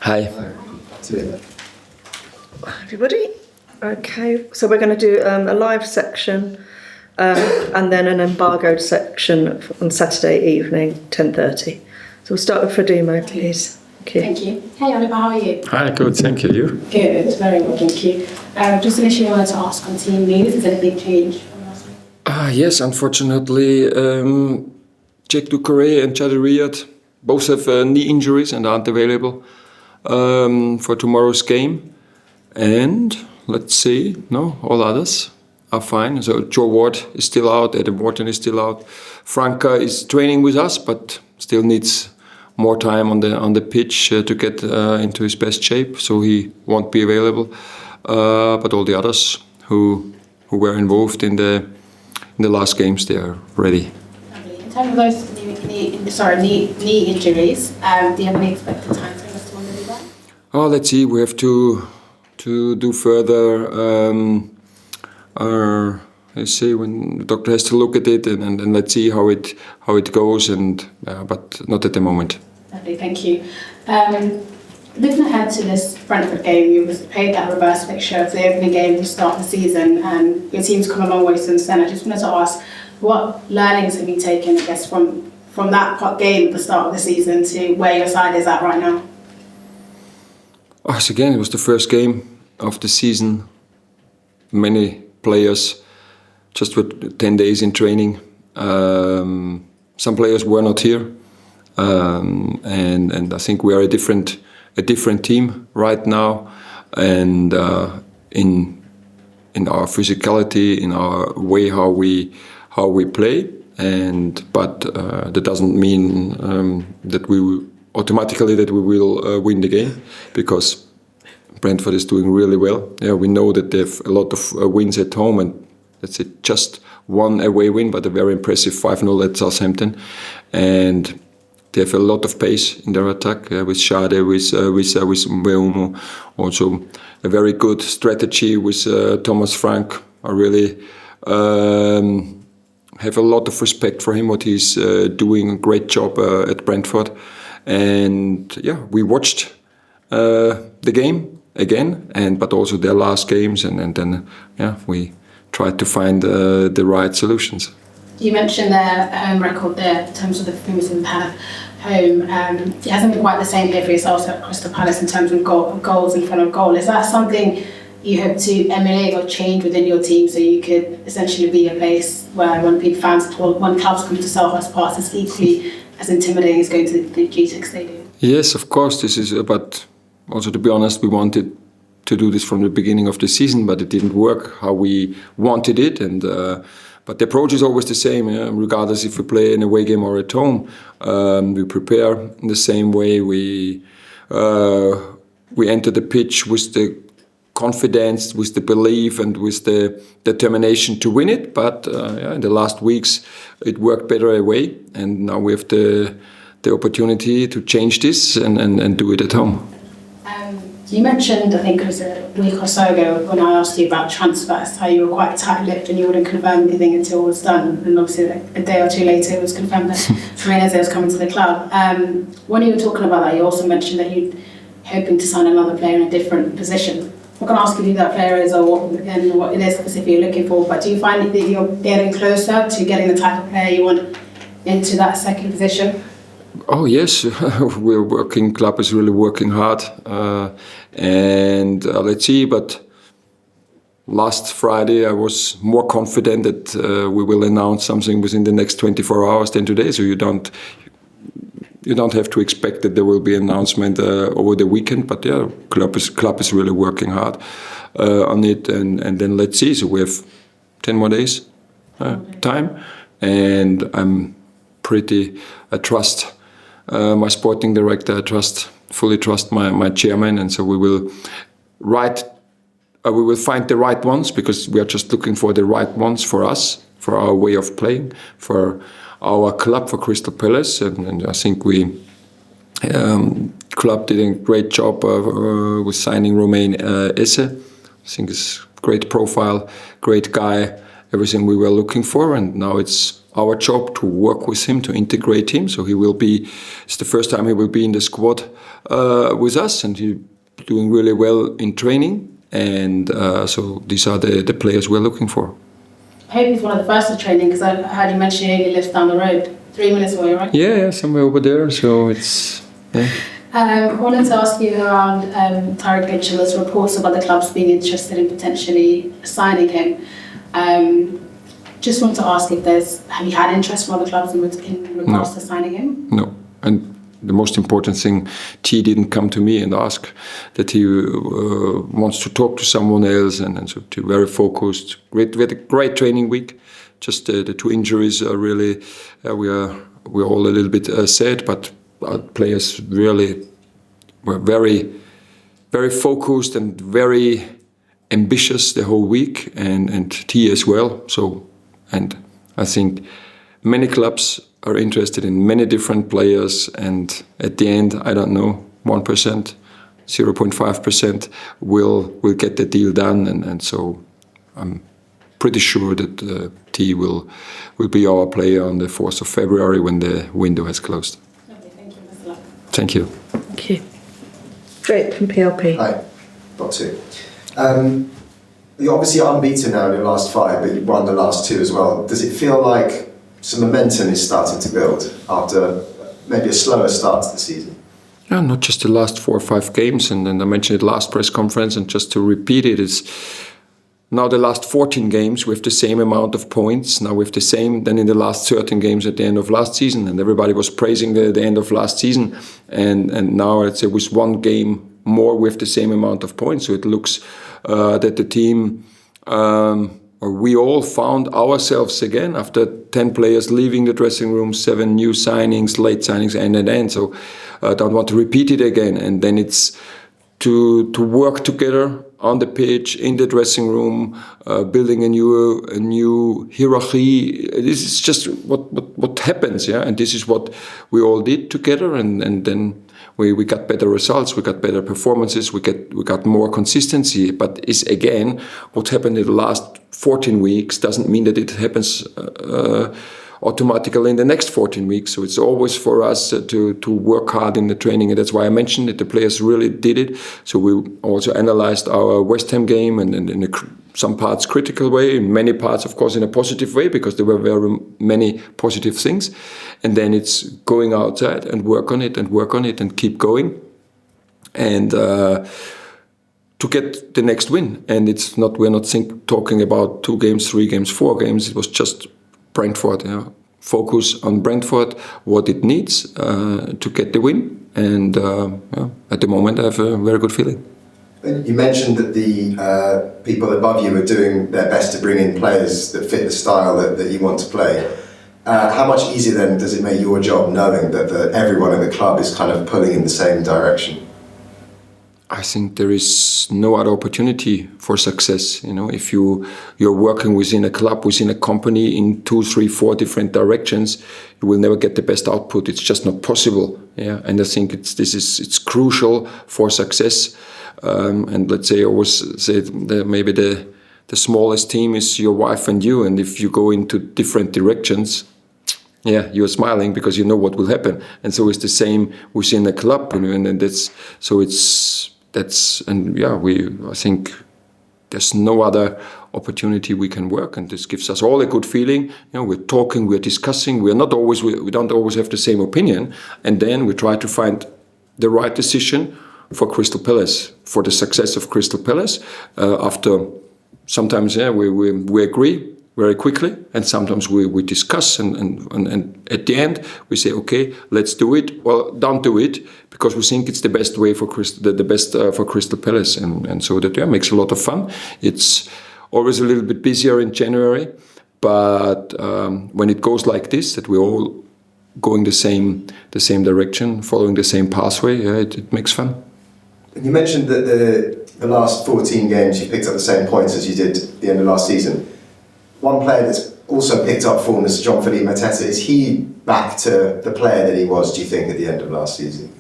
Hi. Everybody? Okay, so we're going to do a live section and then an embargoed section on Saturday evening, 10:30. So we'll start with Fadumo, please. Thank you. Hey Oliver, how are you? Hi, good, thank you. You? Good, very well, thank you. Just initially wanted to ask on team news, is there a big change from last week? Yes, unfortunately, Jack Ducouré and Chad Riyad both have knee injuries and aren't available for tomorrow's game. And let's see, no, all others are fine. So Joe Ward is still out, Adam Wharton is still out. Franca is training with us, but still needs more time on the pitch to get into his best shape, so he won't be available. But all the others who were involved in the last games, they are ready. In terms of those knee injuries, do you have any expected time frame as to when they'll be back? Oh, let's see. We have to do further. Let's see, when the doctor has to look at it, and let's see how it goes. But not at the moment. Lovely, thank you. Looking ahead to this Brentford game, you played that reverse fixture of the opening game to start the season, and your team's come a long way since then. I just wanted to ask, what learnings have you taken, I guess, from that game at the start of the season to where your side is at right now? Again, it was the first game of the season. Many players just with 10 days in training. Some players were not here, and I think we are a different team right now, and in our physicality, in our way how we play, but that doesn't mean that we will win the game, because Brentford is doing really well. Yeah, we know that they have a lot of wins at home, and that's it, just one away win, but a very impressive 5-0 at Southampton, and they have a lot of pace in their attack with Schade, with Mbeumo. Also a very good strategy with Thomas Frank. I really have a lot of respect for him, what he's doing. A great job at Brentford. And yeah, we watched the game again, but also their last games, and then we tried to find the right solutions. You mentioned their home record there in terms of the performance in Palace home. It hasn't been quite the same here for yourselves at Crystal Palace in terms of goals in front of goal. Is that something you hope to emulate or change within your team, so you could essentially be a place where when clubs come to Selhurst Park, it's equally as intimidating as going to the G6 Stadium? Yes, of course, this is, but also to be honest, we wanted to do this from the beginning of the season, but it didn't work how we wanted it, and but the approach is always the same, regardless if we play an away game or at home. We prepare in the same way. We enter the pitch with the confidence, with the belief, and with the determination to win it. But in the last weeks, it worked better away, and now we have the opportunity to change this and do it at home. You mentioned, I think it was a week or so ago, when I asked you about transfers, how you were quite tight-lipped and you wouldn't confirm anything until it was done. And obviously a day or two later it was confirmed that Jimenez was coming to the club. When you were talking about that, you also mentioned that you're hoping to sign another player in a different position. I'm not going to ask you who that player is or what it is specifically you're looking for, but do you find that you're getting closer to getting the type of player you want into that second position? Oh yes, we're working. Club is really working hard, and let's see. But last Friday, I was more confident that we will announce something within the next 24 hours than today. So you don't have to expect that there will be an announcement over the weekend. But yeah, club is really working hard on it, and then let's see. So we have 10 more days time, and I'm pretty. I trust my sporting director. I fully trust my chairman, and so we will find the right ones, because we are just looking for the right ones for us, for our way of playing, for our club, for Crystal Palace, and I think club did a great job with signing Romain Esse. I think it's great profile, great guy, everything we were looking for, and now it's our job to work with him, to integrate him. So it's the first time he will be in the squad with us, and he's doing really well in training. And so these are the players we're looking for. I hope he's one of the first to training, because I heard you mention he only lives down the road, 3 minutes away, right? Yeah, somewhere over there. So it's, yeah. I wanted to ask you around Tariq Mitchell. There's reports of other clubs being interested in potentially signing him. Just want to ask have you had interest from other clubs in regards to signing him? No. And the most important thing, T didn't come to me and ask that he wants to talk to someone else, and so to very focused. We had a great training week. Just the 2 injuries are really, we're all a little bit sad, but our players really were very, very focused and very ambitious the whole week, and T as well. So, and I think many clubs are interested in many different players, and at the end, I don't know, 1%, 0.5% will get the deal done, and so I'm pretty sure that T will be our player on the 4th of February when the window has closed. Okay, thank you. Best of luck. Thank you. Thank you. Drake from PLP. Hi, got 2. You're obviously unbeaten now in your last 5, but you won the last 2 as well. Does it feel like some momentum is starting to build after maybe a slower start to the season? Yeah, not just the last 4 or 5 games, and then I mentioned it last press conference, and just to repeat it, is now the last 14 games with the same amount of points. Now with the same than in the last 13 games at the end of last season, and everybody was praising the end of last season, and now let's say with 1 game more with the same amount of points. So it looks that the team, we all found ourselves again after 10 players leaving the dressing room, 7 new signings, late signings, and. So I don't want to repeat it again. And then it's to work together on the pitch, in the dressing room, building a new hierarchy. This is just what happens, yeah. And this is what we all did together, and then we got better results, we got better performances, we got more consistency. But is again what happened in the last 14 weeks doesn't mean that it happens automatically in the next 14 weeks. So it's always for us to work hard in the training, and that's why I mentioned that the players really did it. So we also analyzed our West Ham game, and in some parts critical way, in many parts of course in a positive way, because there were very many positive things. And then it's going outside and work on it and keep going, and to get the next win. And we're not talking about 2 games, 3 games, 4 games. It was just Brentford. Focus on Brentford, what it needs to get the win, and at the moment I have a very good feeling. You mentioned that the people above you are doing their best to bring in players that fit the style that you want to play. How much easier then does it make your job knowing that everyone in the club is kind of pulling in the same direction? I think there is no other opportunity for success. If you're working within a club, within a company in 2, 3, 4 different directions, you will never get the best output. It's just not possible. Yeah, and I think it's crucial for success. And let's say I always say that maybe the smallest team is your wife and you, and if you go into different directions, yeah, you're smiling because you know what will happen. And so it's the same within a club, and I think there's no other opportunity we can work, and this gives us all a good feeling. We're talking, we're discussing. We don't always have the same opinion, and then we try to find the right decision for Crystal Palace, for the success of Crystal Palace. After sometimes, we agree very quickly, and sometimes we discuss, and at the end we say, okay, let's do it. Well, don't do it, because we think it's the best way for for Crystal Palace, and so that makes a lot of fun. It's always a little bit busier in January, but when it goes like this, that we're all going the same direction, following the same pathway, it makes fun. You mentioned that the last 14 games you picked up the same points as you did at the end of last season. One player that's also picked up form is Jean-Philippe Mateta. Is he back to the player that he was, do you think, at the end of last season?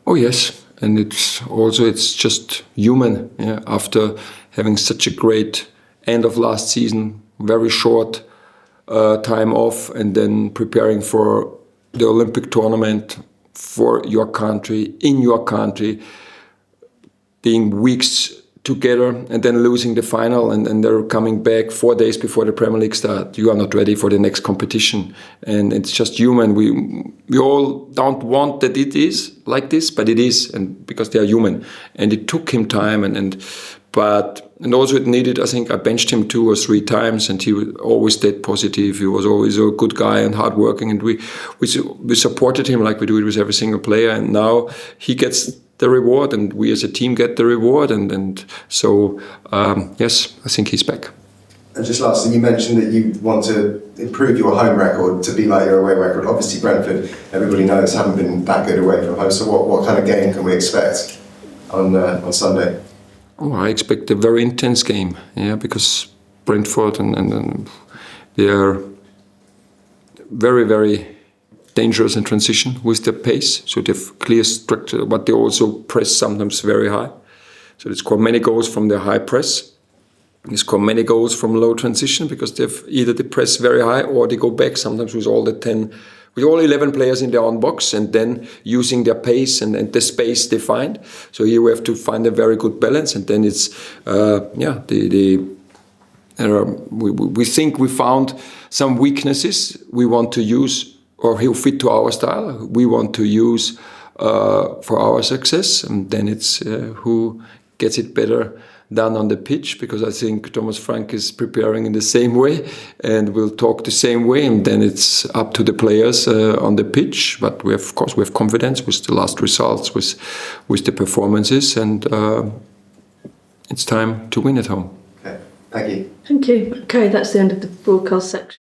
Oh yes, and it's just human. Yeah? After having such a great end of last season, very short time off and then preparing for the Olympic tournament for your country, in your country, being weeks together and then losing the final and they're coming back 4 days before the Premier League start. You are not ready for the next competition. And it's just human. We all don't want that it is like this, but it is, and because they are human. And it took him time and also it needed, I think I benched him 2 or 3 times and he always stayed positive. He was always a good guy and hardworking, and we supported him like we do it with every single player, and now he gets the reward and we as a team get the reward, and so yes, I think he's back. And just lastly, you mentioned that you want to improve your home record to be like your away record. Obviously Brentford, everybody knows, haven't been that good away from home, so what kind of game can we expect on Sunday? Oh, I expect a very intense game, because Brentford and they are very, very dangerous in transition with their pace. So they have clear structure, but they also press sometimes very high. So they score many goals from their high press. They score many goals from low transition because they press very high or they go back sometimes with all 11 players in their own box and then using their pace and the space they find. So here we have to find a very good balance, and then it's we think we found some weaknesses we want to use or he'll fit to our style. We want to use for our success, and then it's who gets it better done on the pitch, because I think Thomas Frank is preparing in the same way and will talk the same way, and then it's up to the players on the pitch. But we have confidence with the last results, with the performances, and it's time to win at home. Okay, thank you. Thank you. Okay, that's the end of the broadcast section.